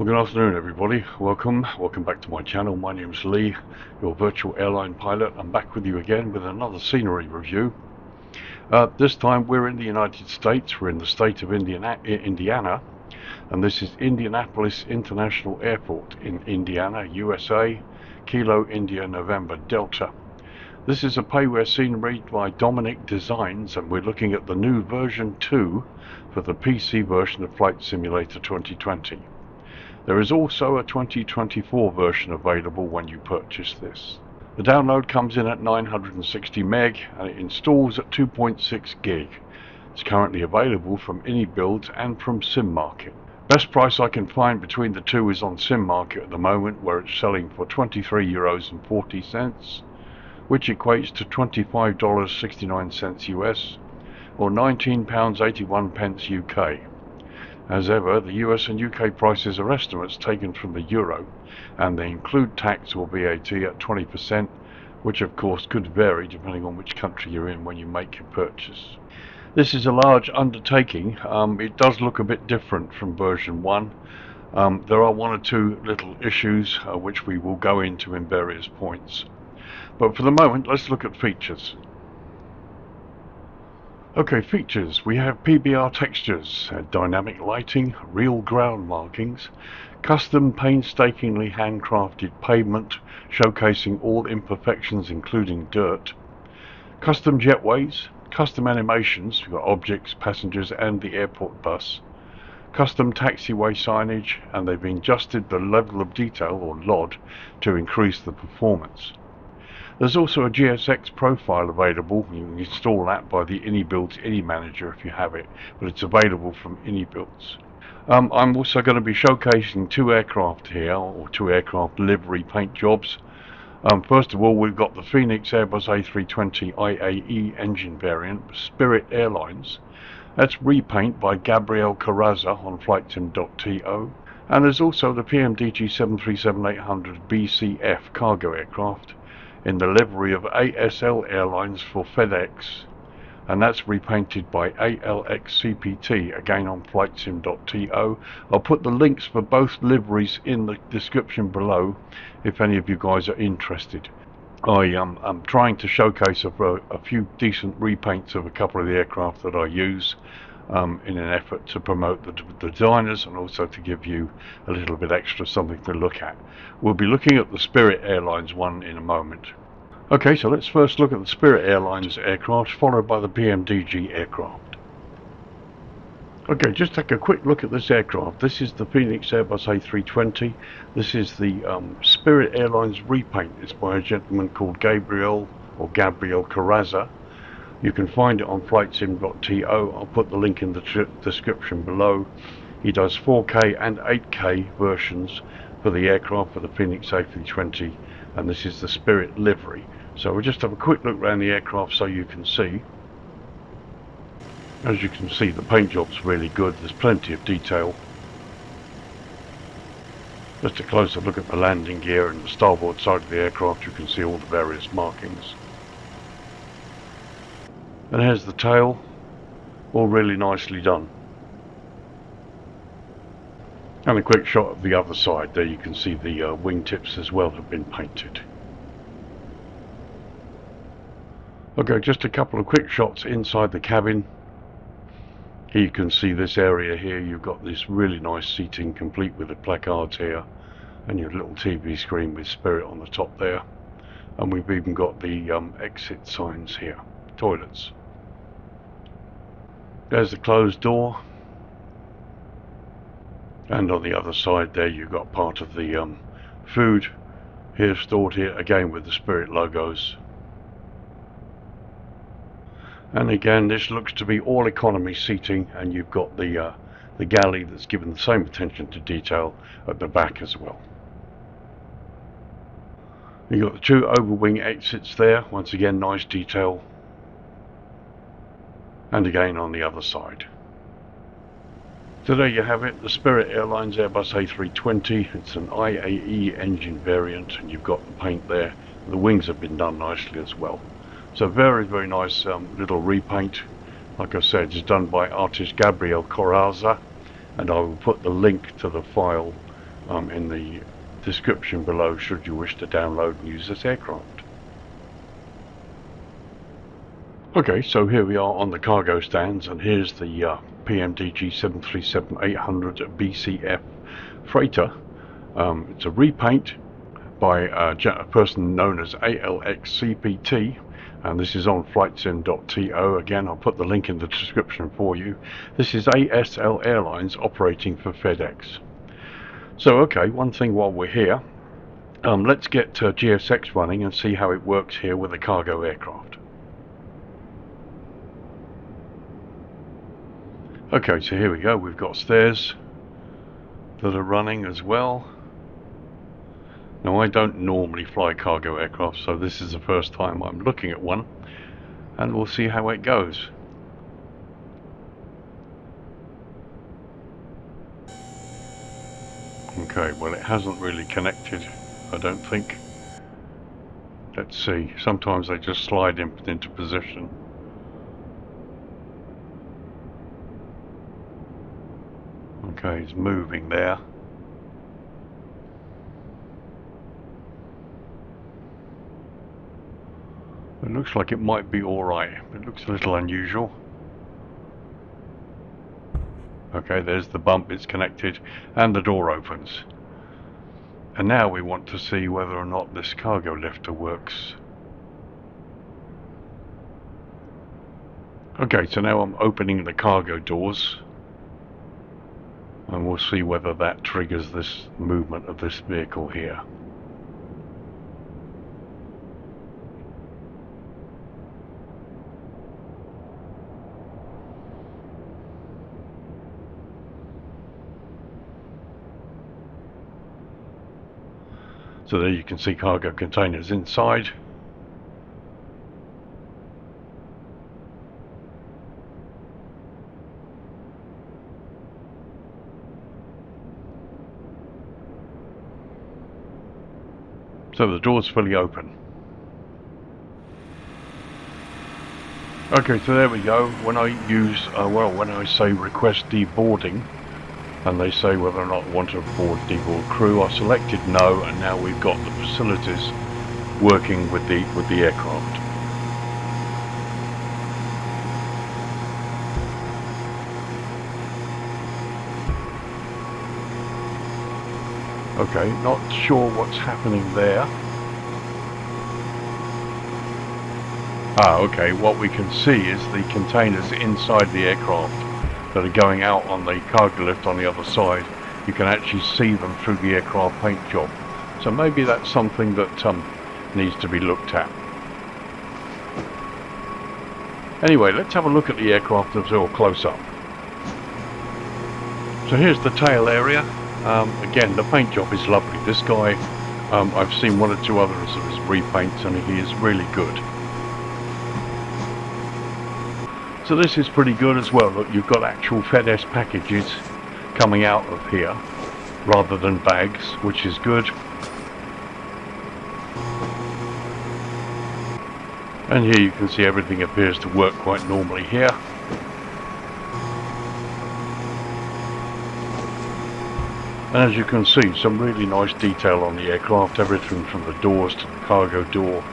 Well, good afternoon everybody. Welcome back to my channel. My name is Lee, your virtual airline pilot. I'm back with you again with another scenery review. This time we're in the United States. We're in the state of Indiana, and this is Indianapolis International Airport in Indiana, USA, Kilo India November Delta. This is a payware scenery by DOMINIC Designs, and we're looking at the new version 2 for the PC version of Flight Simulator 2020. There is also a 2024 version available when you purchase this. The download comes in at 960 meg and it installs at 2.6 gig. It's currently available from AnyBuilds and from SimMarket. Best price I can find between the two is on SimMarket at the moment, where it's selling for €23.40, which equates to $25.69 US or £19.81 UK. As ever, the US and UK prices are estimates taken from the euro, and they include tax or VAT at 20%, which of course could vary depending on which country you're in when you make your purchase. This is a large undertaking. It does look a bit different from version 1. There are one or two little issues which we will go into in various points. But for the moment, let's look at features. Okay, features. We have PBR textures, dynamic lighting, real ground markings, custom painstakingly handcrafted pavement showcasing all imperfections including dirt, custom jetways, custom animations, we've got objects, passengers and the airport bus, custom taxiway signage, and they've adjusted the level of detail, or LOD, to increase the performance. There's also a GSX profile available. You can install that by the AnyBuilds AnyManager if you have it, but it's available from AnyBuilds. I'm also going to be showcasing two aircraft here, or two aircraft livery paint jobs. First of all, we've got the Phoenix Airbus A320 IAE engine variant, Spirit Airlines. That's repaint by Gabriel Carrazza on Flightsim.To. And there's also the PMDG 737-800 BCF cargo aircraft in the livery of ASL Airlines for FEDEX, and that's repainted by ALXCPT, again on Flightsim.To. I'll put the links for both liveries in the description below if any of you guys are interested. I'm trying to showcase a few decent repaints of a couple of the aircraft that I use in an effort to promote the designers and also to give you a little bit extra something to look at. We'll be looking at the Spirit Airlines one in a moment. Okay, so let's first look at the Spirit Airlines aircraft, followed by the PMDG aircraft. Okay, just take a quick look at this aircraft. This is the Phoenix Airbus A320. This is the Spirit Airlines repaint. It's by a gentleman called Gabriel Carrazza. You can find it on Flightsim.To. I'll put the link in the description below. He does 4K and 8K versions for the aircraft for the Phoenix A320, and this is the Spirit livery. So we'll just have a quick look around the aircraft so you can see. As you can see, the paint job's really good. There's plenty of detail. Just a closer look at the landing gear and the starboard side of the aircraft. You can see all the various markings. And here's the tail, all really nicely done. And a quick shot of the other side. There you can see the wingtips as well have been painted. Okay, just a couple of quick shots inside the cabin. Here you can see this area here. You've got this really nice seating complete with the placards here and your little TV screen with Spirit on the top there. And we've even got the exit signs here, toilets. There's the closed door, and on the other side there you've got part of the food here stored here, again with the Spirit logos. And again, this looks to be all economy seating, and you've got the galley that's given the same attention to detail at the back as well. You've got the two overwing exits there, once again nice detail. And again on the other side. So there you have it, the Spirit Airlines Airbus A320. It's an IAE engine variant, and you've got the paint there. The wings have been done nicely as well. So very, very nice little repaint. Like I said, it's done by artist Gabriel Carrazza, and I will put the link to the file in the description below should you wish to download and use this aircraft. Okay, so here we are on the cargo stands, and here's the PMDG 737-800 BCF freighter. It's a repaint by a person known as ALXCPT, and this is on Flightsim.To. Again, I'll put the link in the description for you. This is ASL Airlines operating for FEDEX. So okay, one thing while we're here, let's get GSX running and see how it works here with a cargo aircraft. Okay, so here we go, we've got stairs that are running as well. Now, I don't normally fly cargo aircraft, so this is the first time I'm looking at one, and we'll see how it goes. Okay, well, it hasn't really connected, I don't think. Let's see, sometimes they just slide into position. Okay, it's moving there. It looks like it might be alright. It looks a little unusual. Okay, there's the bump, it's connected, and the door opens. And now we want to see whether or not this cargo lifter works. Okay, so now I'm opening the cargo doors, and we'll see whether that triggers this movement of this vehicle here. So there you can see cargo containers inside. So the door's fully open. Okay, so there we go. When I use, when I say request deboarding, and they say whether or not I want to board deboard crew, I selected no, and now we've got the facilities working with the aircraft. Okay, not sure what's happening there. Okay, what we can see is the containers inside the aircraft that are going out on the cargo lift on the other side. You can actually see them through the aircraft paint job. So maybe that's something that needs to be looked at. Anyway, let's have a look at the aircraft as well close up. So here's the tail area. Again, the paint job is lovely. This guy, I've seen one or two others of his repaints, and he is really good. So this is pretty good as well. Look, you've got actual FedEx packages coming out of here rather than bags, which is good. And here you can see everything appears to work quite normally here. And as you can see, some really nice detail on the aircraft, everything from the doors to the cargo door.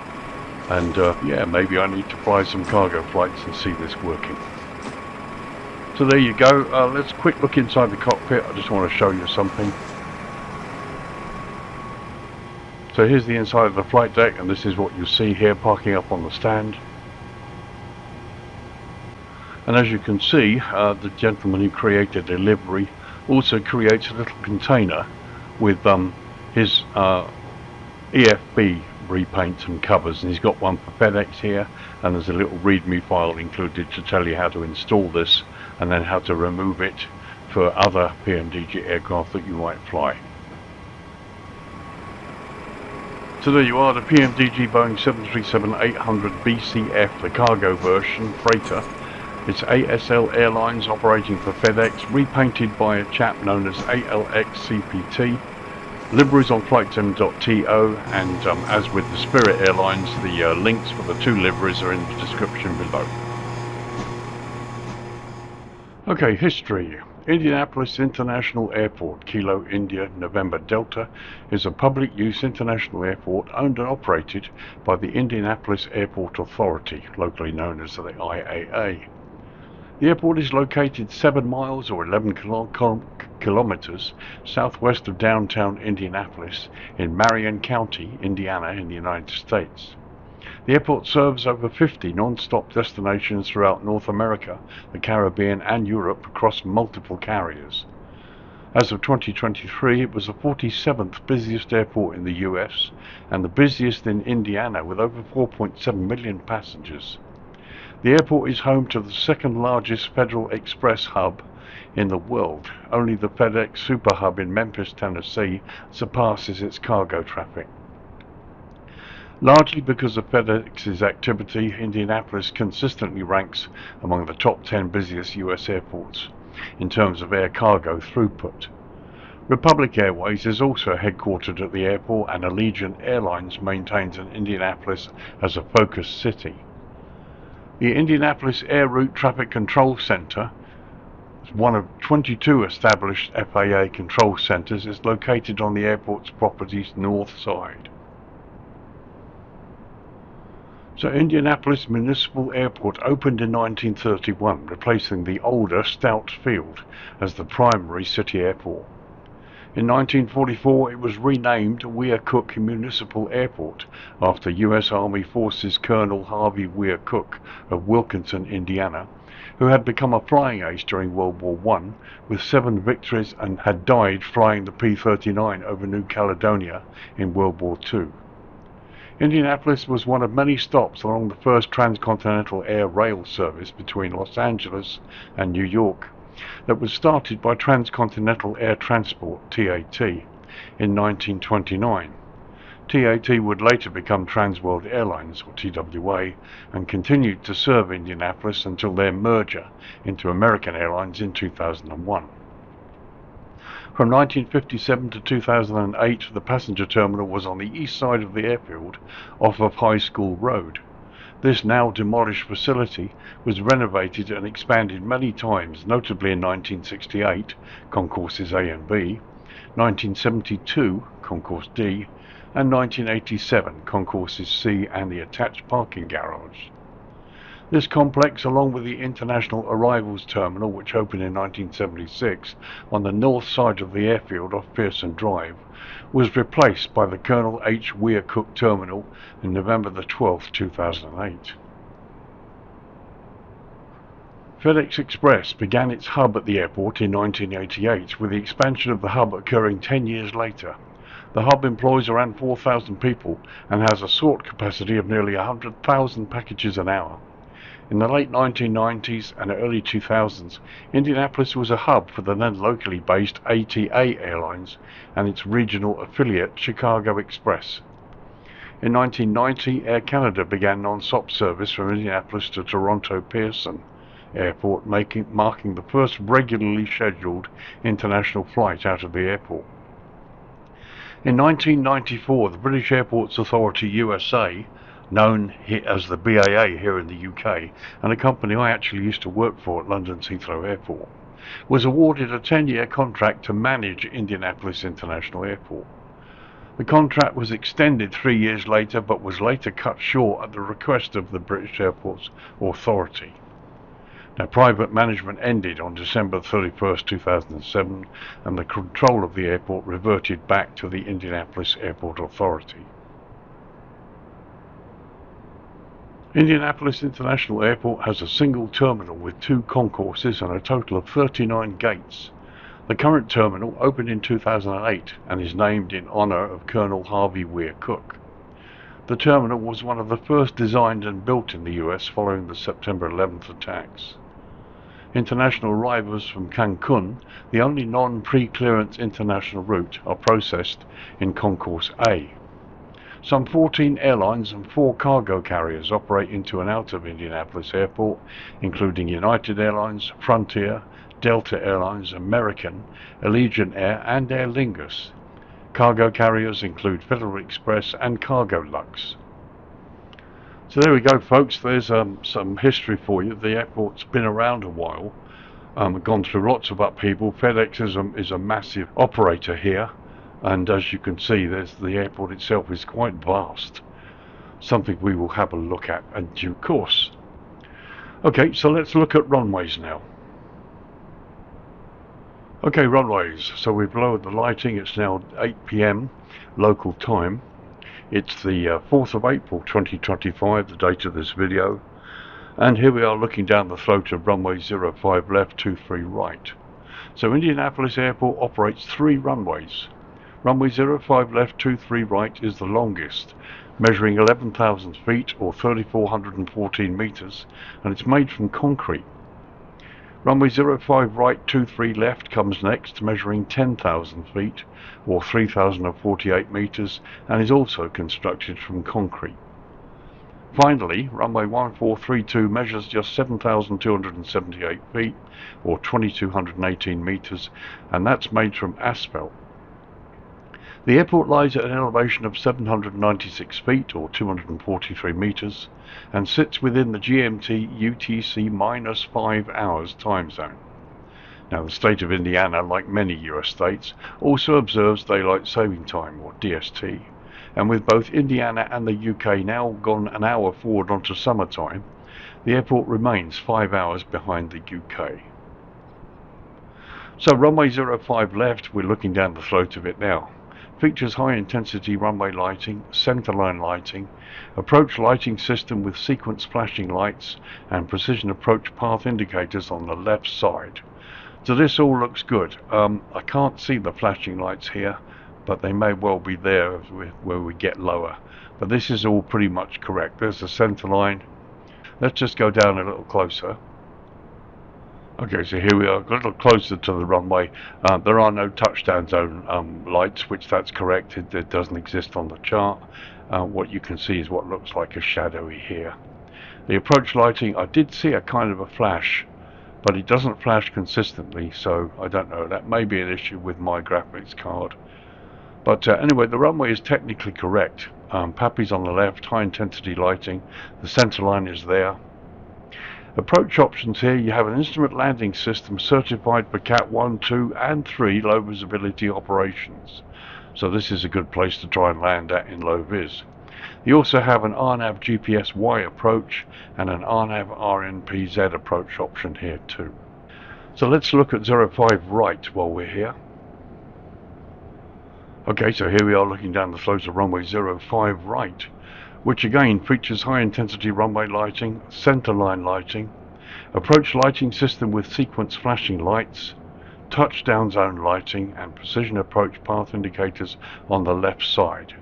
And yeah, maybe I need to fly some cargo flights and see this working. So there you go. Let's quick look inside the cockpit. I just want to show you something. So here's the inside of the flight deck, and this is what you see here parking up on the stand. And as you can see, the gentleman who created the livery also creates a little container with his EFB repaints and covers, and he's got one for FedEx here, and there's a little readme file included to tell you how to install this and then how to remove it for other PMDG aircraft that you might fly. So there you are, the PMDG Boeing 737-800 BCF, the cargo version freighter. It's ASL Airlines operating for FedEx, repainted by a chap known as ALXCPT. Liveries on Flightsim.To, and as with the Spirit Airlines, the links for the two liveries are in the description below. Okay, history. Indianapolis International Airport, Kilo India November Delta, is a public-use international airport owned and operated by the Indianapolis Airport Authority, locally known as the IAA. The airport is located 7 miles or 11 kilometers southwest of downtown Indianapolis in Marion County, Indiana, in the United States. The airport serves over 50 non-stop destinations throughout North America, the Caribbean and Europe across multiple carriers. As of 2023, it was the 47th busiest airport in the US and the busiest in Indiana with over 4.7 million passengers. The airport is home to the second largest Federal Express hub in the world. Only the FedEx Super Hub in Memphis, Tennessee surpasses its cargo traffic. Largely because of FedEx's activity, Indianapolis consistently ranks among the top 10 busiest US airports in terms of air cargo throughput. Republic Airways is also headquartered at the airport, and Allegiant Airlines maintains an Indianapolis as a focus city. The Indianapolis Air Route Traffic Control Center, one of 22 established FAA control centers, is located on the airport's property's north side. So Indianapolis Municipal Airport opened in 1931, replacing the older Stout Field as the primary city airport. In 1944, it was renamed Weir Cook Municipal Airport after U.S. Army Forces Colonel Harvey Weir Cook of Wilkinson, Indiana, who had become a flying ace during World War I with 7 victories and had died flying the P-39 over New Caledonia in World War II. Indianapolis was one of many stops along the first transcontinental air rail service between Los Angeles and New York that was started by Transcontinental Air Transport, TAT, in 1929. TAT would later become Transworld Airlines, or TWA, and continued to serve Indianapolis until their merger into American Airlines in 2001. From 1957 to 2008, the passenger terminal was on the east side of the airfield off of High School Road. This now demolished facility was renovated and expanded many times, notably in 1968, Concourses A and B, 1972, Concourse D, and 1987, Concourses C and the attached parking garage. This complex, along with the International Arrivals Terminal, which opened in 1976 on the north side of the airfield off Pearson Drive, was replaced by the Colonel H. Weir Cook Terminal on November 12, 2008. FedEx Express began its hub at the airport in 1988, with the expansion of the hub occurring 10 years later. The hub employs around 4,000 people and has a sort capacity of nearly 100,000 packages an hour. In the late 1990s and early 2000s, Indianapolis was a hub for the then locally based ATA Airlines and its regional affiliate Chicago Express. In 1990, Air Canada began non-stop service from Indianapolis to Toronto Pearson Airport, marking the first regularly scheduled international flight out of the airport. In 1994, the British Airports Authority USA, known as the BAA here in the UK, and a company I actually used to work for at London's Heathrow Airport, was awarded a 10-year contract to manage Indianapolis International Airport. The contract was extended 3 years later, but was later cut short at the request of the British Airports Authority. Now, private management ended on December 31st, 2007, and the control of the airport reverted back to the Indianapolis Airport Authority. Indianapolis International Airport has a single terminal with 2 concourses and a total of 39 gates. The current terminal opened in 2008 and is named in honor of Colonel Harvey Weir Cook. The terminal was one of the first designed and built in the US following the September 11th attacks. International arrivals from Cancun, the only non-pre-clearance international route, are processed in Concourse A. Some 14 airlines and 4 cargo carriers operate into and out of Indianapolis Airport, including United Airlines, Frontier, Delta Airlines, American, Allegiant Air, and Aer Lingus. Cargo carriers include Federal Express and Cargo Lux. So there we go, folks. There's some history for you. The airport's been around a while. gone through lots of upheaval. FEDEX is a massive operator here, and as you can see, the airport itself is quite vast. Something we will have a look at in due course. Okay, so let's look at runways now. Okay, runways. So we've lowered the lighting. It's now 8 PM local time. It's the 4th of April 2025, the date of this video. And here we are looking down the throat of runway 05 left, 23 right. So Indianapolis Airport operates 3 runways. Runway 05 left, 23 right is the longest, measuring 11,000 feet or 3,414 meters, and it's made from concrete. Runway 05 right, 23 left comes next, measuring 10,000 feet or 3,048 meters, and is also constructed from concrete. Finally, runway 1432 measures just 7,278 feet or 2,218 meters, and that's made from asphalt. The airport lies at an elevation of 796 feet or 243 meters and sits within the GMT UTC -5 hours time zone. Now, the state of Indiana, like many US states, also observes daylight saving time, or DST, and with both Indiana and the UK now gone an hour forward onto summertime, the airport remains 5 hours behind the UK. So runway 05 left, we're looking down the throat of it now. Features high intensity runway lighting, centerline lighting, approach lighting system with sequence flashing lights and precision approach path indicators on the left side. So this all looks good. I can't see the flashing lights here, but they may well be there where we get lower. But this is all pretty much correct. There's the centerline. Let's just go down a little closer. Okay, so here we are, a little closer to the runway. There are no touchdown zone lights, which that's correct. It doesn't exist on the chart. What you can see is what looks like a shadowy here. The approach lighting, I did see a kind of a flash, but it doesn't flash consistently, so I don't know. That may be an issue with my graphics card. But anyway, the runway is technically correct. PAPI's on the left, high intensity lighting. The center line is there. Approach options here, you have an instrument landing system certified for Cat 1, 2 and 3 low visibility operations. So this is a good place to try and land at in low vis. You also have an RNAV GPS-Y approach and an RNAV RNPZ approach option here too. So let's look at 05 right while we're here. Okay, so here we are looking down the throat of runway 05 right, which again features high intensity runway lighting, centerline lighting, approach lighting system with sequence flashing lights, touchdown zone lighting and precision approach path indicators on the left side.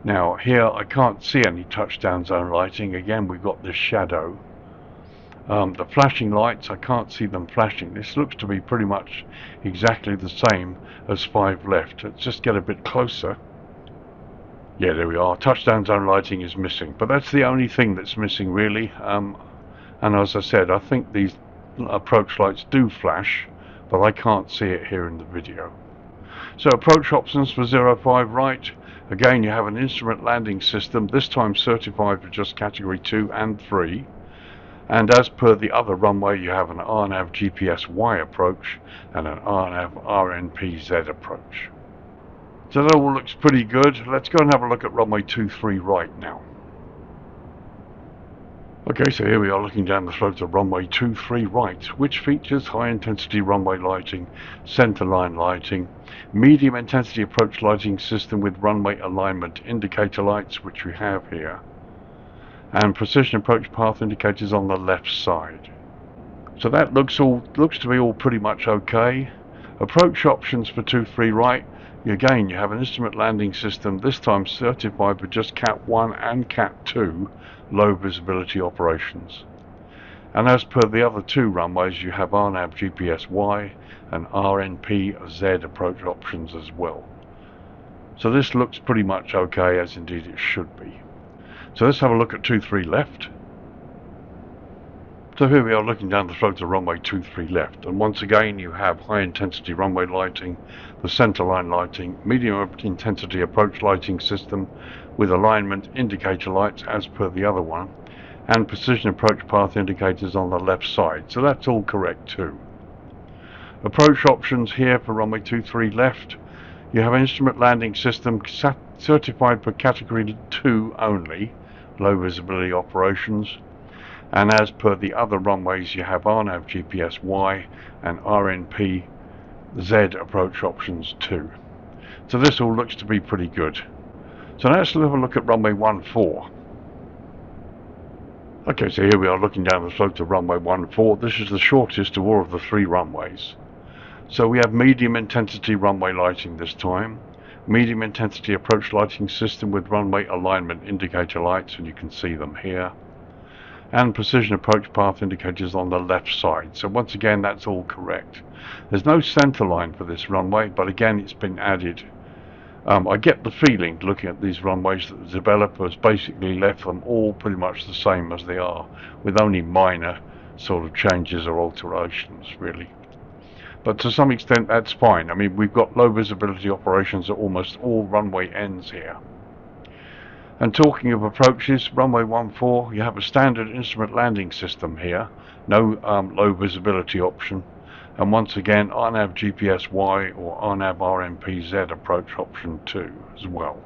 Now here I can't see any touchdown zone lighting. Again, we've got this shadow. The flashing lights, I can't see them flashing. This looks to be pretty much exactly the same as 5 left. Let's just get a bit closer. Yeah, there we are. Touchdown zone lighting is missing, but that's the only thing that's missing really. And as I said, I think these approach lights do flash, but I can't see it here in the video. So approach options for 05 right. Again, you have an instrument landing system, this time certified for just category 2 and 3. And as per the other runway, you have an RNAV GPS-Y approach and an RNAV RNPZ approach. So that all looks pretty good. Let's go and have a look at runway 23 right now. Okay, so here we are looking down the throat of runway 23 right, which features high intensity runway lighting, centerline lighting, medium intensity approach lighting system with runway alignment indicator lights, which we have here, and precision approach path indicators on the left side. So that looks to be all pretty much okay. Approach options for 23 right. Again, you have an instrument landing system, this time certified for just Cat 1 and Cat 2 low visibility operations. And as per the other 2 runways, you have RNAV GPS-Y and RNPZ approach options as well. So this looks pretty much okay, as indeed it should be. So let's have a look at 23 left. So here we are looking down the throat of runway 23 left, and once again you have high intensity runway lighting, the centerline lighting, medium intensity approach lighting system with alignment indicator lights as per the other one, and precision approach path indicators on the left side. So that's all correct too. Approach options here for runway 23 left. You have instrument landing system certified for category 2 only, low visibility operations. And as per the other runways, you have RNAV GPS Y and RNP Z approach options too. So this all looks to be pretty good. So now let's have a look at runway 14. Okay, so here we are looking down the slope to runway 14. This is the shortest of all of the 3 runways. So we have medium intensity runway lighting this time. Medium intensity approach lighting system with runway alignment indicator lights, and you can see them here. And precision approach path indicators on the left side. So once again, that's all correct. There's no center line for this runway, but again, it's been added. I get the feeling, looking at these runways, that the developers basically left them all pretty much the same as they are, with only minor sort of changes or alterations, really. But to some extent, that's fine. I mean, we've got low visibility operations at almost all runway ends here. And talking of approaches, runway 14, you have a standard instrument landing system here, no low visibility option, and once again RNAV GPS Y or RNAV RNP Z approach option 2 as well.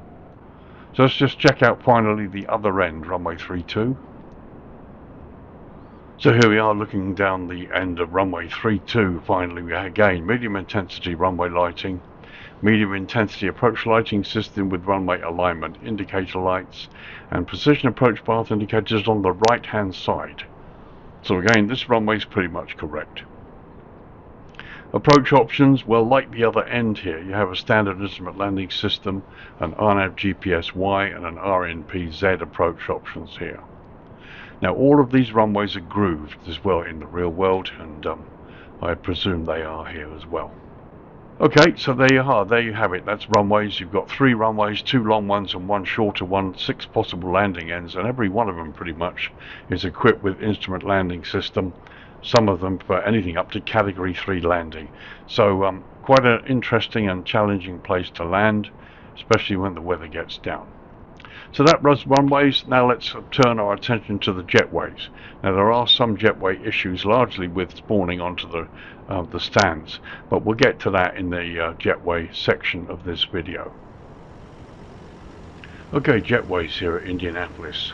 So let's just check out finally the other end, runway 32. So here we are looking down the end of runway 32. Finally, we have again medium intensity runway lighting, medium intensity approach lighting system with runway alignment indicator lights, and precision approach path indicators on the right hand side. So again, this runway is pretty much correct. Approach options, well, like the other end here, you have a standard instrument landing system, an RNAV GPS Y and an RNP Z approach options here. Now all of these runways are grooved as well in the real world, and I presume they are here as well. Okay, so there you are, there you have it. That's runways. You've got 3 runways, 2 long ones and 1 shorter one, 6 possible landing ends, and every one of them pretty much is equipped with instrument landing system, some of them for anything up to category 3 landing. So quite an interesting and challenging place to land, especially when the weather gets down. So that was runways. Now let's turn our attention to the jetways. Now there are some jetway issues, largely with spawning onto the stands, but we'll get to that in the jetway section of this video. Okay, jetways here at Indianapolis.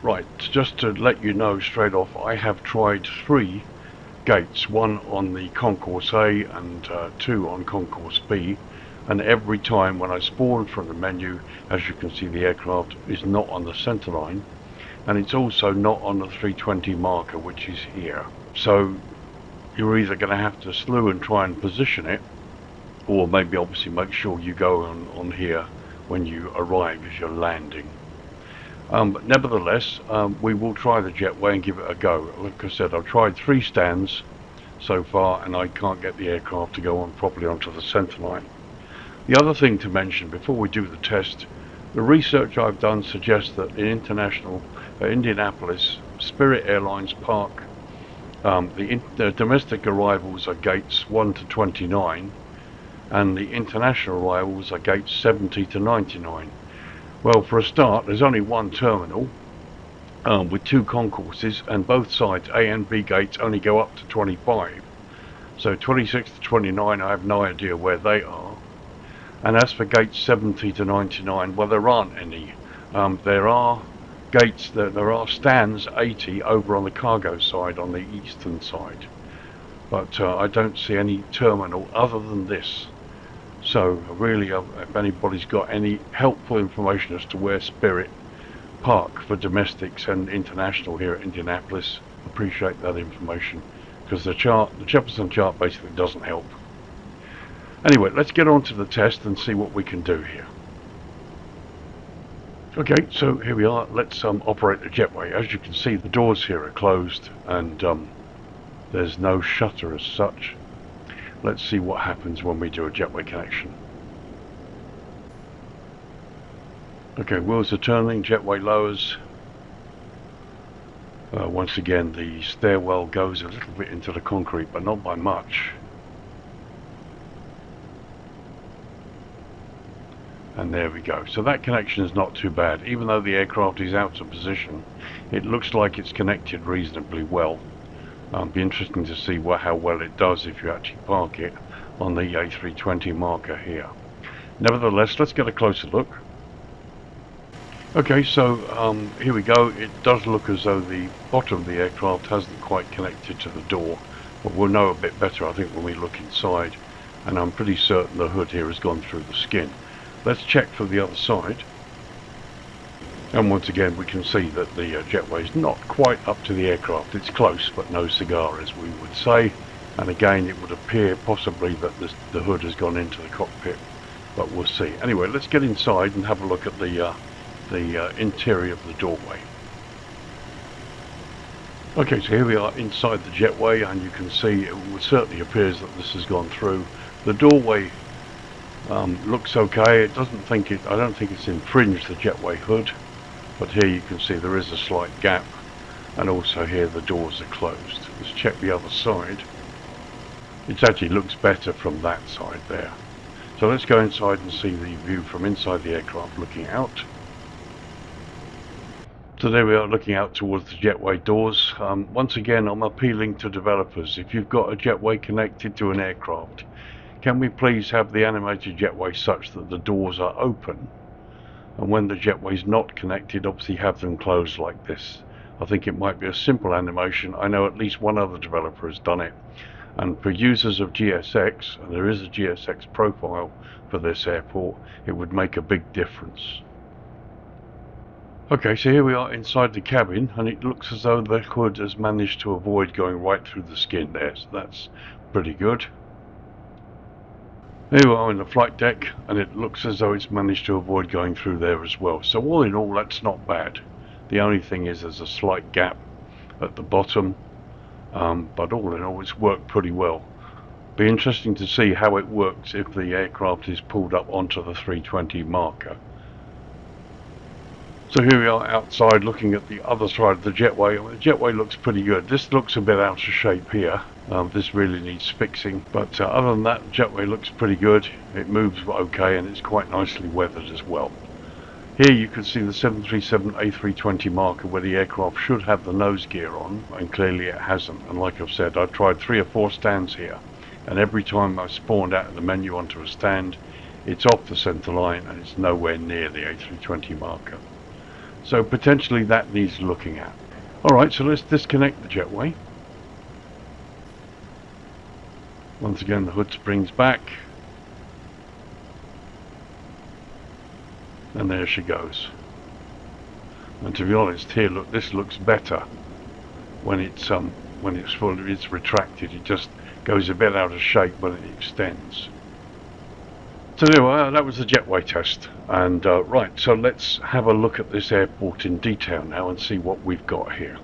Right, just to let you know straight off, I have tried 3 gates, one on the concourse A and 2 on concourse B. And every time when I spawn from the menu, as you can see, the aircraft is not on the center line, and it's also not on the 320 marker, which is here. So you're either going to have to slew and try and position it, or maybe obviously make sure you go on here when you arrive as you're landing. But nevertheless, we will try the jetway and give it a go. Like I said, I've tried 3 stands so far, and I can't get the aircraft to go on properly onto the center line. The other thing to mention before we do the test, the research I've done suggests that in Indianapolis, Spirit Airlines park, the domestic arrivals are gates 1 to 29, and the international arrivals are gates 70 to 99. Well, for a start, there's only one terminal with 2 concourses, and both sides, A and B gates, only go up to 25. So 26 to 29, I have no idea where they are. And as for gates 70 to 99, well, there aren't any. There are gates, there are stands 80 over on the cargo side, on the eastern side. But I don't see any terminal other than this. So really, if anybody's got any helpful information as to where Spirit park for domestics and international here at Indianapolis, appreciate that information, because the Jefferson chart basically doesn't help. Anyway, let's get on to the test and see what we can do here. Okay, so here we are. Let's operate the jetway. As you can see, the doors here are closed, and there's no shutter as such. Let's see what happens when we do a jetway connection. Okay, wheels are turning, jetway lowers. Once again, the stairwell goes a little bit into the concrete, but not by much. And there we go. So that connection is not too bad. Even though the aircraft is out of position, it looks like it's connected reasonably well. Be interesting to see how well it does if you actually park it on the A320 marker here. Nevertheless, let's get a closer look. Okay, so here we go. It does look as though the bottom of the aircraft hasn't quite connected to the door, but we'll know a bit better, I think, when we look inside, and I'm pretty certain the hood here has gone through the skin. Let's check for the other side, and once again we can see that the jetway is not quite up to the aircraft. It's close, but no cigar, as we would say, and again it would appear possibly that the hood has gone into the cockpit, but we'll see. Anyway, let's get inside and have a look at the interior of the doorway. Okay, so here we are inside the jetway, and you can see it certainly appears that this has gone through. The doorway looks okay. I don't think it's infringed the jetway hood, but here you can see there is a slight gap, and also here the doors are closed. Let's check the other side. It actually looks better from that side there. So let's go inside and see the view from inside the aircraft looking out. So there we are, looking out towards the jetway doors. Once again, I'm appealing to developers. If you've got a jetway connected to an aircraft, can we please have the animated jetway such that the doors are open? And when the jetway is not connected, obviously have them closed like this. I think it might be a simple animation. I know at least one other developer has done it. And for users of GSX, and there is a GSX profile for this airport, it would make a big difference. Okay, so here we are inside the cabin, and it looks as though the hood has managed to avoid going right through the skin there, so that's pretty good. Here we are in the flight deck, and it looks as though it's managed to avoid going through there as well. So all in all, that's not bad. The only thing is there's a slight gap at the bottom, but all in all, it's worked pretty well. Be interesting to see how it works if the aircraft is pulled up onto the 320 marker. So here we are outside looking at the other side of the jetway. The jetway looks pretty good. This looks a bit out of shape here. This really needs fixing, but other than that, the jetway looks pretty good. It moves okay, and it's quite nicely weathered as well. Here you can see the 737 A320 marker where the aircraft should have the nose gear on, and clearly it hasn't. And like I've said, I've tried 3 or 4 stands here, and every time I've spawned out of the menu onto a stand, it's off the center line and it's nowhere near the A320 marker. So potentially that needs looking at. Alright, so let's disconnect the jetway. Once again, the hood springs back, and there she goes. And to be honest, here, look, this looks better when it's fully retracted. It just goes a bit out of shape when it extends. So anyway, that was the jetway test, and right, so let's have a look at this airport in detail now and see what we've got here.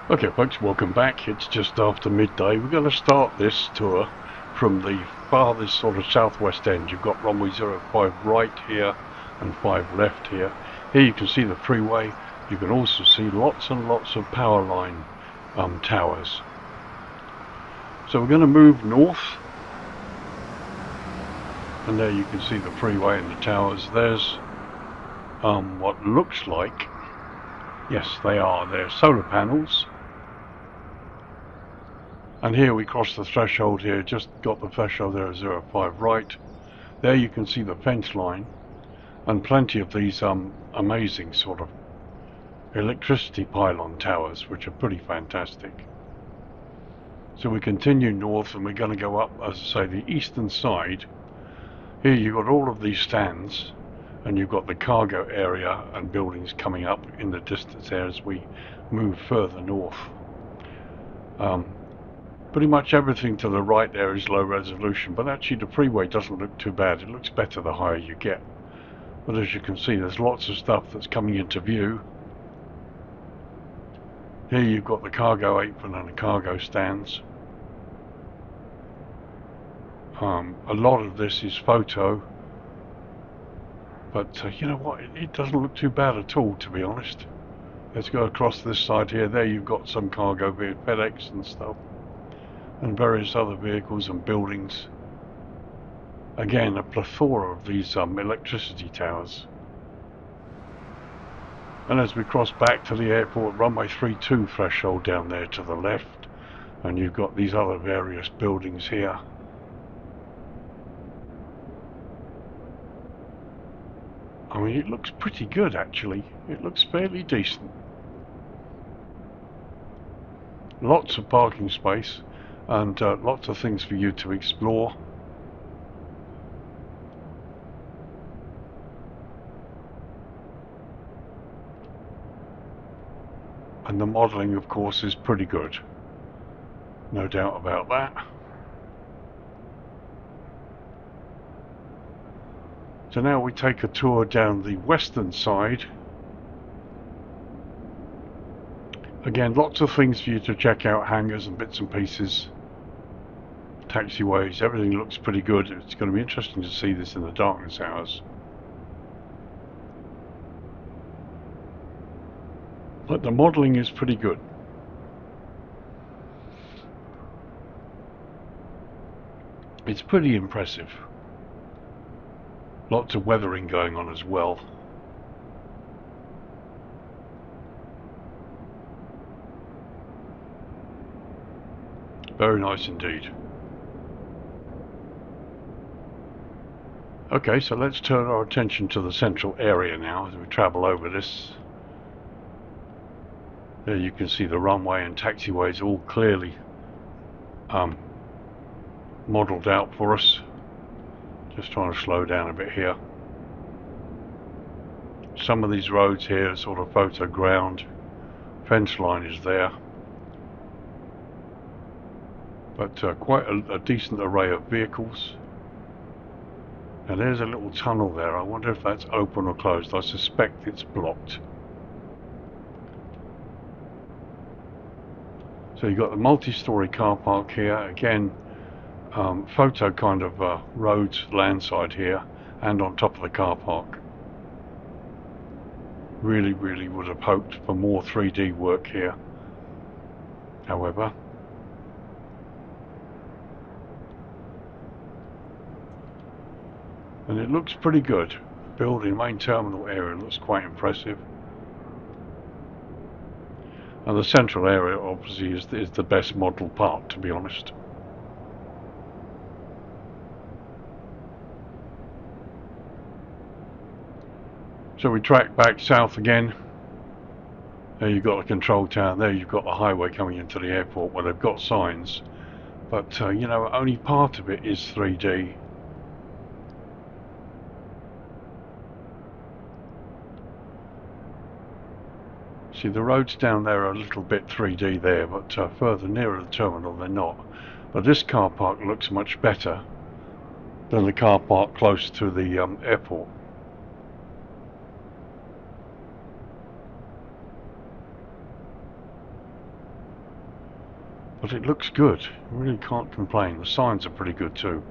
Okay folks, welcome back. It's just after midday. We're going to start this tour from the farthest sort of southwest end. You've got runway 05 right here and 5 left here. Here you can see the freeway. You can also see lots and lots of power line towers. So we're going to move north, and there you can see the freeway and the towers. There's what looks like, yes they're solar panels, and here we cross the threshold here, just got the threshold there at 05 right. There you can see the fence line and plenty of these amazing sort of electricity pylon towers, which are pretty fantastic. So we continue north, and we're going to go up, as I say, the eastern side. Here you've got all of these stands, and you've got the cargo area and buildings coming up in the distance there as we move further north. Pretty much everything to the right there is low resolution, but actually the freeway doesn't look too bad. It looks better the higher you get. But as you can see, there's lots of stuff that's coming into view. Here you've got the cargo apron and the cargo stands. A lot of this is photo, but you know what, it doesn't look too bad at all, to be honest. Let's go across this side here. There you've got some cargo via FEDEX and stuff, and various other vehicles and buildings. Again, a plethora of these electricity towers. And as we cross back to the airport, runway 32 threshold down there to the left, and you've got these other various buildings here. I mean, it looks pretty good actually. It looks fairly decent. Lots of parking space and lots of things for you to explore. And the modelling, of course, is pretty good. No doubt about that. So now we take a tour down the western side. Again, lots of things for you to check out, hangars and bits and pieces, taxiways, everything looks pretty good. It's going to be interesting to see this in the darkness hours. But the modelling is pretty good. It's pretty impressive. Lots of weathering going on as well. Very nice indeed. Okay, so let's turn our attention to the central area now as we travel over this. There you can see the runway and taxiways all clearly modelled out for us. Just trying to slow down a bit here. Some of these roads here are sort of photo ground. Fence line is there. But quite a decent array of vehicles. And there's a little tunnel there. I wonder if that's open or closed. I suspect it's blocked. So you've got the multi-storey car park here. Again, photo kind of roads, landside here, and on top of the car park. Really would have hoped for more 3D work here, however. And it looks pretty good. Building main terminal area looks quite impressive. And the central area obviously is the best model part, to be honest. So we track back south again. There you've got the control tower, there you've got the highway coming into the airport where they've got signs. But you know, only part of it is 3D. See, the roads down there are a little bit 3D there, but further nearer the terminal they're not. But this car park looks much better than the car park close to the airport. But it looks good. I really can't complain. The signs are pretty good too.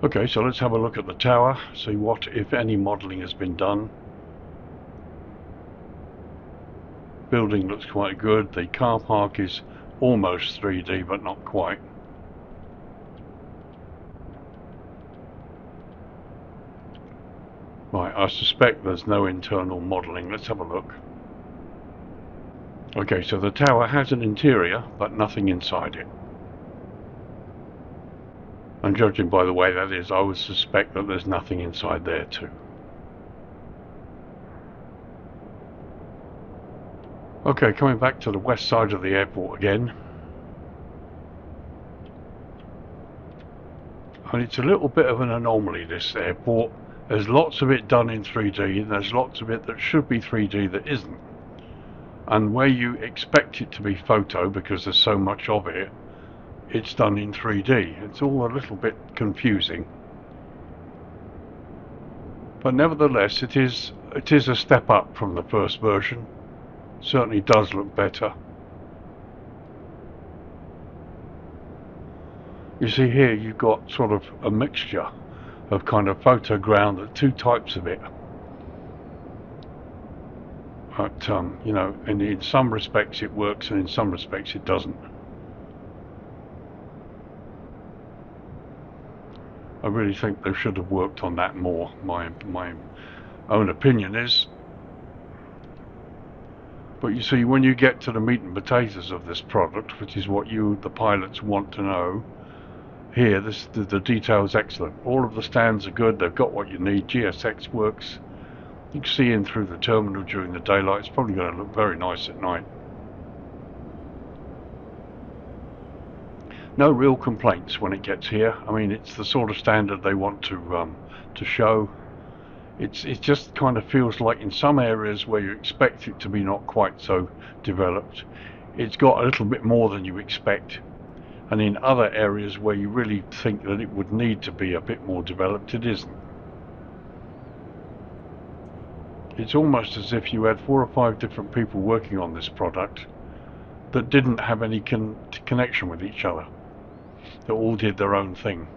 Okay, so let's have a look at the tower, see what, if any, modelling has been done. Building looks quite good. The car park is almost 3D, but not quite. Right, I suspect there's no internal modelling. Let's have a look. Okay, so the tower has an interior, but nothing inside it. And judging by the way that is, I would suspect that there's nothing inside there too. Okay, coming back to the west side of the airport again. And it's a little bit of an anomaly, this airport. There's lots of it done in 3D, and there's lots of it that should be 3D that isn't. And where you expect it to be photo, because there's so much of it, it's done in 3D. It's all a little bit confusing. But nevertheless, it is a step up from the first version. Certainly does look better. You see here you've got sort of a mixture of kind of photo ground, two types of it. But you know, in some respects it works and in some respects it doesn't. I really think they should have worked on that more. My own opinion is. But you see, when you get to the meat and potatoes of this product, which is what you, the pilots, want to know, here the detail's excellent. All of the stands are good. They've got what you need. GSX works. You can see in through the terminal during the daylight. It's probably going to look very nice at night. No real complaints when it gets here. I mean, it's the sort of standard they want to show. It just kind of feels like in some areas where you expect it to be not quite so developed, it's got a little bit more than you expect. And in other areas where you really think that it would need to be a bit more developed, it isn't. It's almost as if you had 4 or 5 different people working on this product that didn't have any connection with each other. They all did their own thing.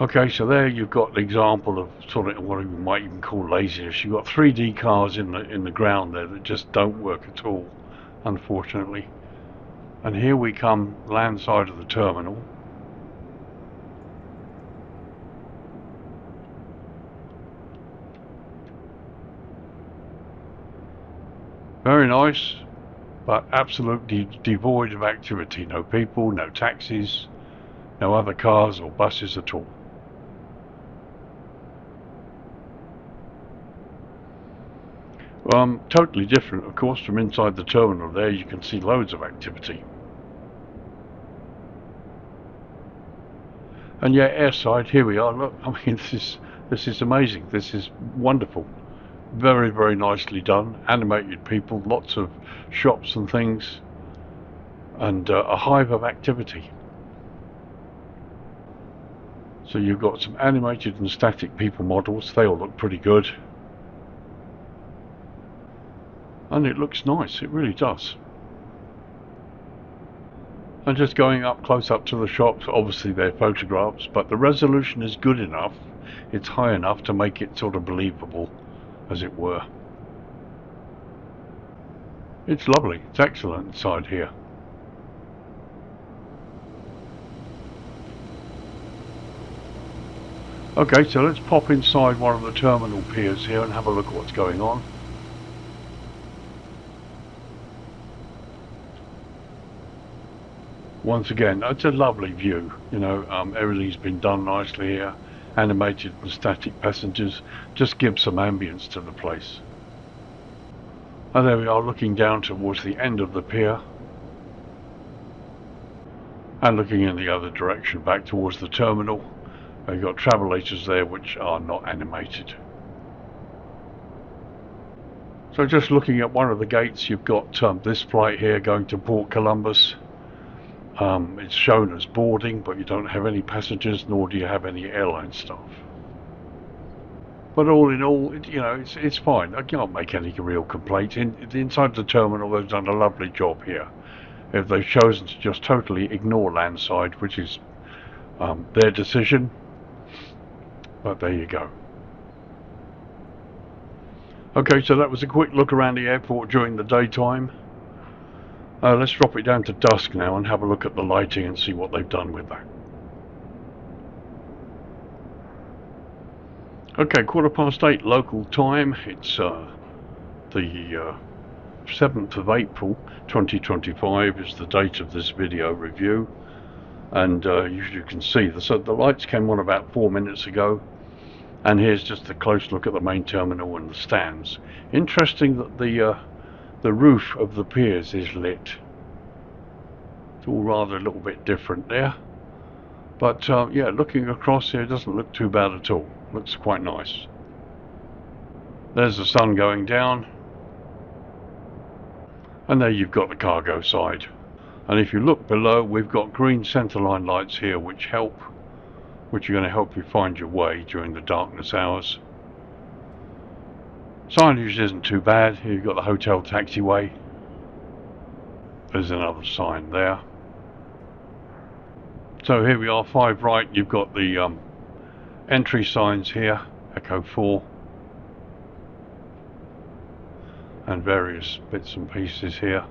Okay, so there you've got the example of sort of what you might even call laziness. You've got 3D cars in the ground there that just don't work at all, unfortunately. And here we come, land side of the terminal. Very nice, but absolutely devoid of activity. No people, no taxis, no other cars or buses at all. Totally different, of course, from inside the terminal. There you can see loads of activity. And yeah, airside, here we are. Look, I mean, this is amazing. This is wonderful. Very, very nicely done. Animated people, lots of shops and things, and a hive of activity. So you've got some animated and static people models. They all look pretty good. And it looks nice, it really does. And just going up close up to the shops, obviously they're photographs, but the resolution is good enough, it's high enough to make it sort of believable, as it were. It's lovely, it's excellent inside here. Okay, so let's pop inside one of the terminal piers here and have a look at what's going on. Once again, it's a lovely view, you know, everything's been done nicely here, animated and static passengers, just gives some ambience to the place. And there we are looking down towards the end of the pier, and looking in the other direction back towards the terminal. You've got travelators there which are not animated. So just looking at one of the gates, you've got this flight here going to Port Columbus. It's shown as boarding, but you don't have any passengers, nor do you have any airline staff. But all in all, you know, it's fine. I can't make any real complaints. Inside the terminal, they've done a lovely job here. If they've chosen to just totally ignore landside, which is their decision, but there you go. Okay, so that was a quick look around the airport during the daytime. Let's drop it down to dusk now and have a look at the lighting and see what they've done with that. Okay, 8:15 local time. It's the 7th of April 2025 is the date of this video review. And as you can see, the lights came on about 4 minutes ago. And here's just a close look at the main terminal and the stands. Interesting that the roof of the piers is lit. It's all rather a little bit different there. But yeah, looking across here, it doesn't look too bad at all. Looks quite nice. There's the sun going down. And there you've got the cargo side. And if you look below, we've got green centerline lights here which are going to help you find your way during the darkness hours. Signage isn't too bad. Here you've got the hotel taxiway. There's another sign there. So here we are, 5 right. You've got the entry signs here, Echo 4, and various bits and pieces here.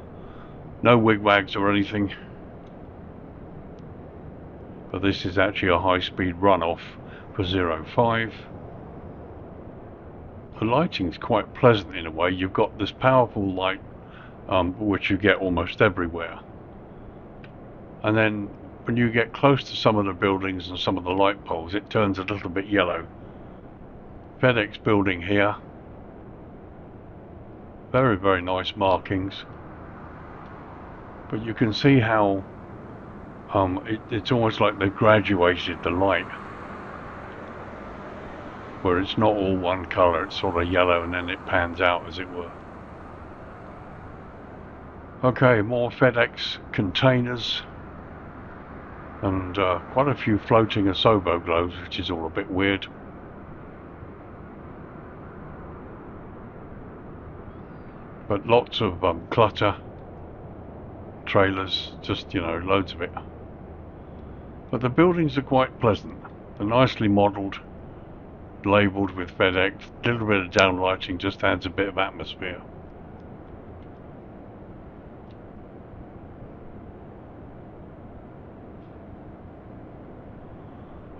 No wigwags or anything. but this is actually a high-speed runoff for 05. The lighting's quite pleasant in a way. You've got this powerful light which you get almost everywhere, and then when you get close to some of the buildings and some of the light poles, it turns a little bit yellow. FEDEX building here, very, very nice markings, but you can see how it's almost like they've graduated the light, where it's not all one colour, it's sort of yellow and then it pans out, as it were. Okay, more FEDEX containers, and quite a few floating Asobo globes, which is all a bit weird. But lots of clutter, trailers, just, you know, loads of it. But the buildings are quite pleasant. They're nicely modelled, labelled with FEDEX. A little bit of downlighting just adds a bit of atmosphere.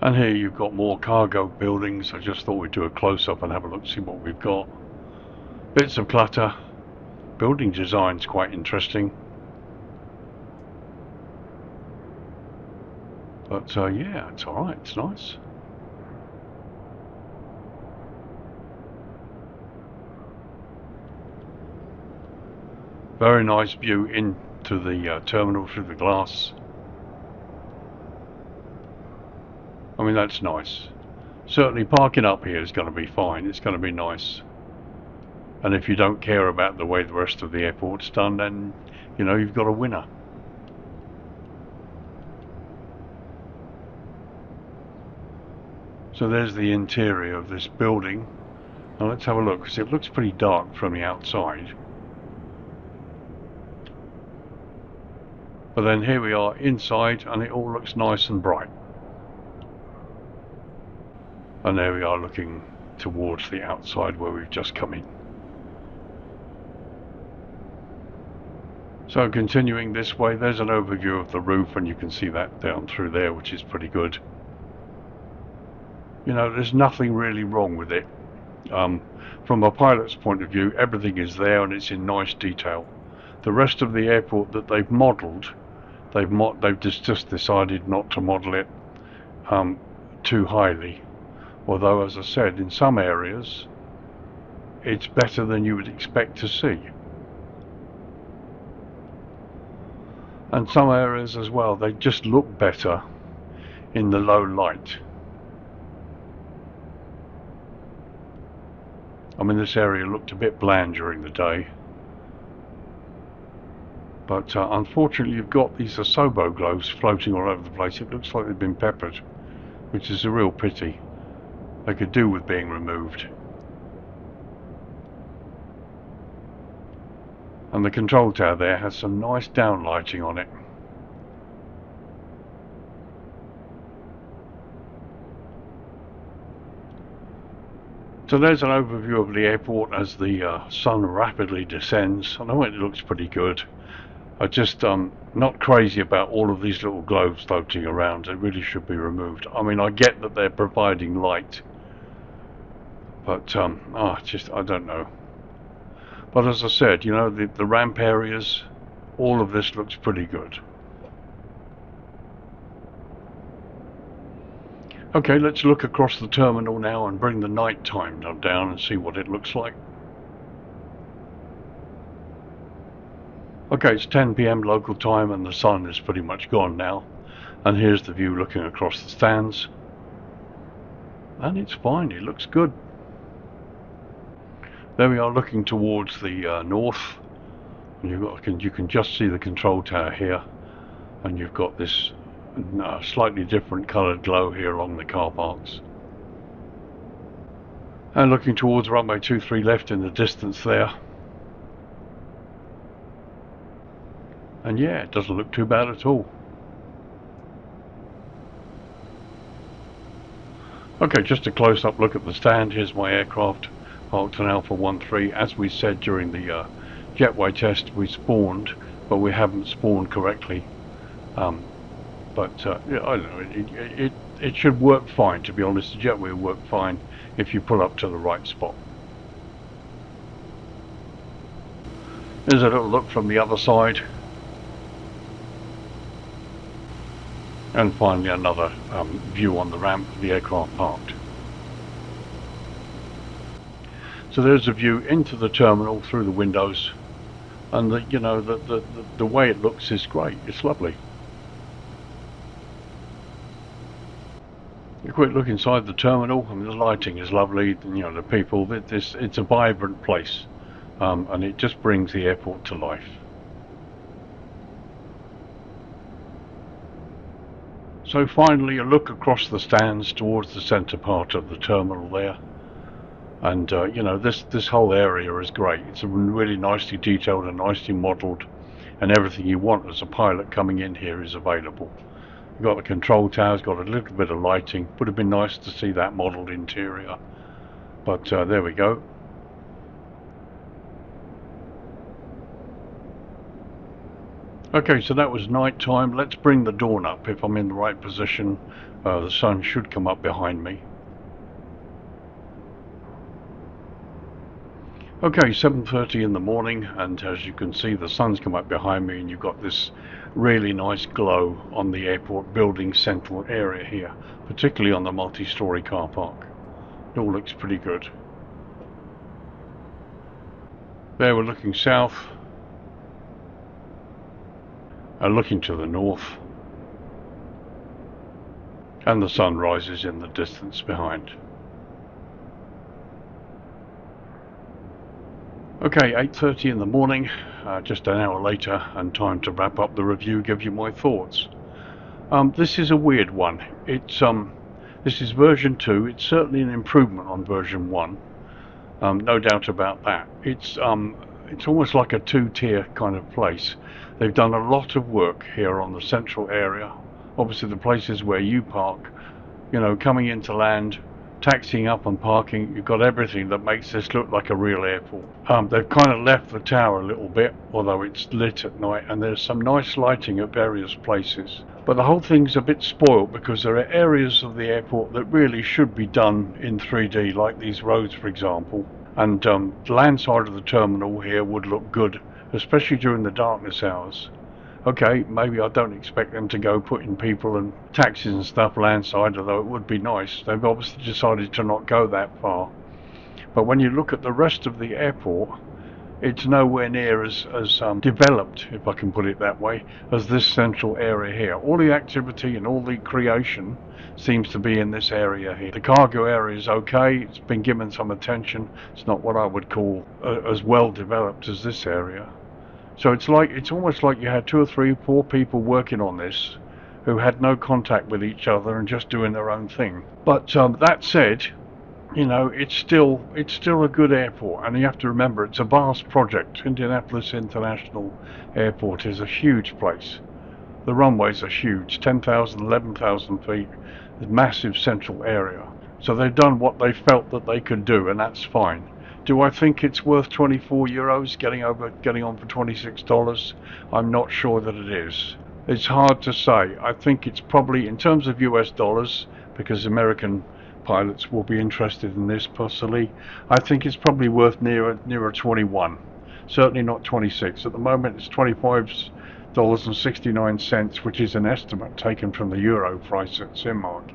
And here you've got more cargo buildings. I just thought we'd do a close-up and have a look, see what we've got. Bits of clutter. Building design's quite interesting. But yeah, it's alright, it's nice. Very nice view into the terminal through the glass. I mean, that's nice. Certainly parking up here is going to be fine, it's going to be nice. And if you don't care about the way the rest of the airport's done, then, you know, you've got a winner. So there's the interior of this building. Now let's have a look, because it looks pretty dark from the outside. But then here we are inside, and it all looks nice and bright. And there we are looking towards the outside where we've just come in. So continuing this way, there's an overview of the roof, and you can see that down through there, which is pretty good. You know, there's nothing really wrong with it. From a pilot's point of view, everything is there and it's in nice detail. The rest of the airport that they've modelled, they've just decided not to model it too highly. Although, as I said, in some areas it's better than you would expect to see. And some areas as well, they just look better in the low light. I mean, this area looked a bit bland during the day. But unfortunately you've got these Asobo globes floating all over the place. It looks like they've been peppered, which is a real pity. They could do with being removed. And the control tower there has some nice downlighting on it. So there's an overview of the airport as the sun rapidly descends. I know it looks pretty good. I just not crazy about all of these little globes floating around. They really should be removed. I mean, I get that they're providing light, but I don't know. But as I said, you know, the ramp areas, all of this looks pretty good. Okay, let's look across the terminal now and bring the night time down and see what it looks like. Okay, it's 10 PM local time and the sun is pretty much gone now. And here's the view looking across the stands. And it's fine, it looks good. There we are looking towards the north. And you can just see the control tower here. And you've got this slightly different coloured glow here along the car parks. And looking towards runway 23 left in the distance there. And yeah, it doesn't look too bad at all. Okay, just a close-up look at the stand. Here's my aircraft parked on Alpha 13. As we said during the Jetway test, we spawned, but we haven't spawned correctly. But yeah, I don't know, it should work fine, to be honest. The Jetway will work fine if you pull up to the right spot. There's a little look from the other side. And finally another view on the ramp, the aircraft parked. So there's a view into the terminal through the windows, and the way it looks is great. It's lovely. A quick look inside the terminal, and the lighting is lovely. The people. It's a vibrant place, and it just brings the airport to life. So finally, a look across the stands towards the centre part of the terminal there. And this whole area is great. It's really nicely detailed and nicely modelled, and everything you want as a pilot coming in here is available. You've got the control towers, got a little bit of lighting. Would have been nice to see that modelled interior, but there we go. Okay, so that was night time. Let's bring the dawn up. If I'm in the right position, the sun should come up behind me. Okay, 7:30 in the morning, and as you can see, the sun's come up behind me, and you've got this really nice glow on the airport building central area here, particularly on the multi-story car park. It all looks pretty good. There we're looking south, and looking to the north, and the sun rises in the distance behind. Okay, 8:30 in the morning, just an hour later, and time to wrap up the review, give you my thoughts. This is a weird one. This is version 2. It's certainly an improvement on version 1, no doubt about that. It's almost like a two-tier kind of place. They've done a lot of work here on the central area. Obviously the places where you park, coming into land, taxiing up and parking, you've got everything that makes this look like a real airport. They've kind of left the tower a little bit, although it's lit at night, and there's some nice lighting at various places. But the whole thing's a bit spoiled because there are areas of the airport that really should be done in 3D, like these roads, for example. And the land side of the terminal here would look good, especially during the darkness hours. Okay, maybe I don't expect them to go putting people and taxis and stuff landside, although it would be nice. They've obviously decided to not go that far. But when you look at the rest of the airport, it's nowhere near as developed, if I can put it that way, as this central area here. All the activity and all the creation seems to be in this area here. The cargo area is okay, it's been given some attention. It's not what I would call as well developed as this area. So it's almost like you had 2 or 3, 4 people working on this who had no contact with each other and just doing their own thing. But that said, it's still a good airport, and you have to remember it's a vast project. Indianapolis International Airport is a huge place. The runways are huge, 10,000, 11,000 feet, a massive central area. So they've done what they felt that they could do, and that's fine. Do I think it's worth €24 getting on for $26? I'm not sure that it is. It's hard to say. I think it's probably, in terms of US dollars, because American pilots will be interested in this possibly, I think it's probably worth nearer 21. Certainly not 26. At the moment it's $25.69, which is an estimate taken from the euro price at Simmark.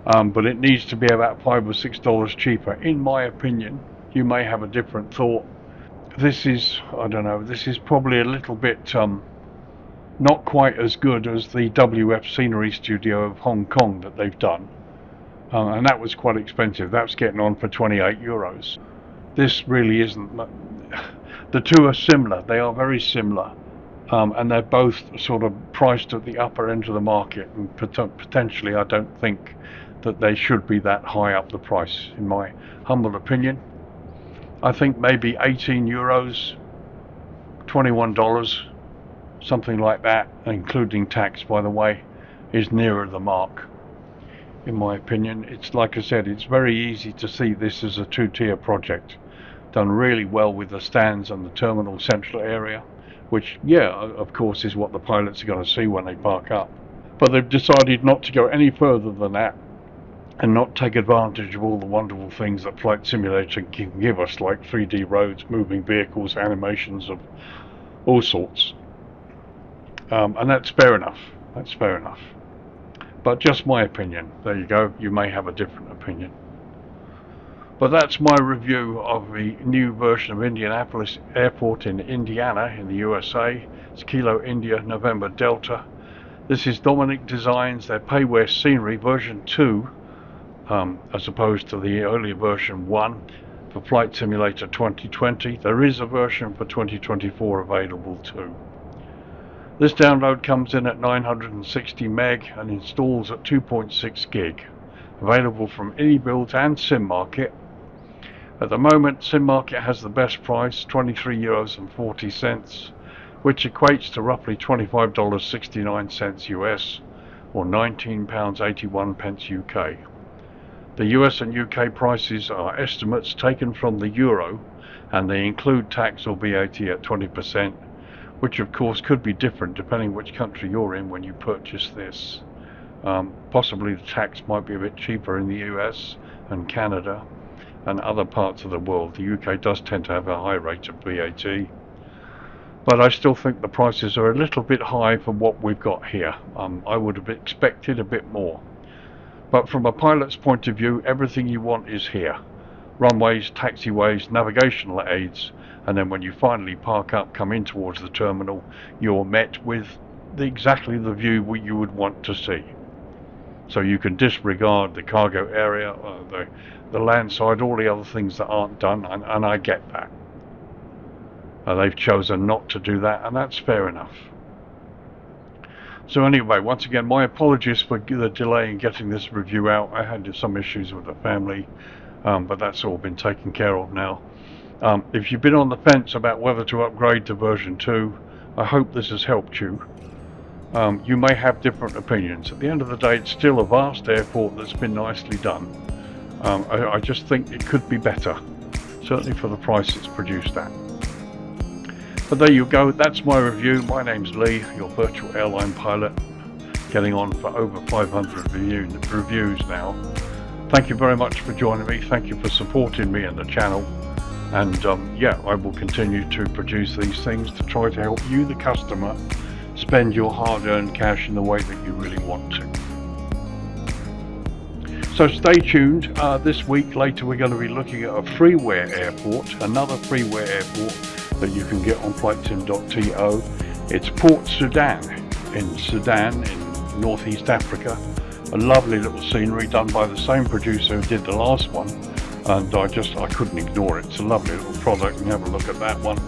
But it needs to be about $5 or $6 cheaper, in my opinion. You may have a different thought. This is, I don't know, this is probably a little bit not quite as good as the WF Scenery Studio of Hong Kong that they've done. And that was quite expensive. That's getting on for €28. This really isn't. The two are similar. They are very similar. And they're both sort of priced at the upper end of the market. And potentially, I don't think that they should be that high up the price, in my humble opinion. I think maybe €18, $21, something like that, including tax, by the way, is nearer the mark, in my opinion. It's like I said, it's very easy to see this as a two-tier project, done really well with the stands and the terminal central area, which, yeah, of course, is what the pilots are going to see when they park up. But they've decided not to go any further than that and not take advantage of all the wonderful things that Flight Simulator can give us, like 3D roads, moving vehicles, animations of all sorts. And that's fair enough. That's fair enough. But just my opinion. There you go. You may have a different opinion. But that's my review of the new version of Indianapolis Airport in Indiana in the USA. It's Kilo India November Delta. This is DOMINIC Designs, their payware scenery version 2, as opposed to the earlier version 1 for Flight Simulator 2020. There is a version for 2024 available too. This download comes in at 960 meg and installs at 2.6 gig. Available from AnyBuild and SimMarket. At the moment, SimMarket has the best price, €23.40, which equates to roughly $25.69 US or £19.81 UK. The US and UK prices are estimates taken from the euro, and they include tax or VAT at 20%, which of course could be different depending which country you're in when you purchase this. Possibly the tax might be a bit cheaper in the US and Canada and other parts of the world. The UK does tend to have a high rate of VAT, but I still think the prices are a little bit high for what we've got here. I would have expected a bit more. But from a pilot's point of view, everything you want is here. Runways, taxiways, navigational aids, and then when you finally park up, come in towards the terminal, you're met with exactly the view you would want to see. So you can disregard the cargo area, the landside, all the other things that aren't done, and I get that. They've chosen not to do that, and that's fair enough. So anyway, once again, my apologies for the delay in getting this review out. I had some issues with the family, but that's all been taken care of now. If you've been on the fence about whether to upgrade to version 2, I hope this has helped you. You may have different opinions. At the end of the day, it's still a vast airport that's been nicely done. I just think it could be better, certainly for the price it's produced at. But there you go, that's my review. My name's Lee, your virtual airline pilot, getting on for over 500 reviews now. Thank you very much for joining me. Thank you for supporting me and the channel. And yeah, I will continue to produce these things to try to help you, the customer, spend your hard-earned cash in the way that you really want to. So stay tuned. This week later we're going to be looking at a freeware airport, another freeware airport that you can get on Flightsim.To. It's Port Sudan in northeast Africa. A lovely little scenery done by the same producer who did the last one, and I couldn't ignore it. It's a lovely little product, and have a look at that one.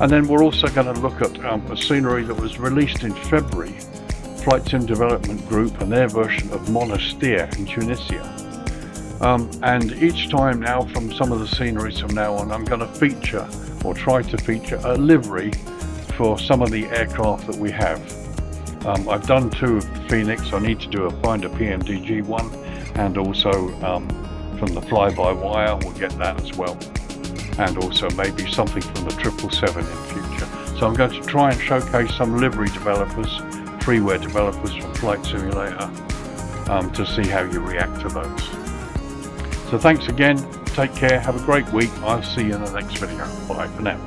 And then we're also going to look at a scenery that was released in February, Flightsim Development Group and their version of Monastir in Tunisia. And each time now, from some of the sceneries from now on, I'm going to feature, or try to feature, a livery for some of the aircraft that we have. I've done 2 of the Phoenix. I need to find a PMDG one, and also from the fly-by-wire, we'll get that as well. And also maybe something from the 777 in future. So I'm going to try and showcase some livery developers, freeware developers from Flight Simulator, to see how you react to those. So thanks again, take care, have a great week. I'll see you in the next video. Bye for now.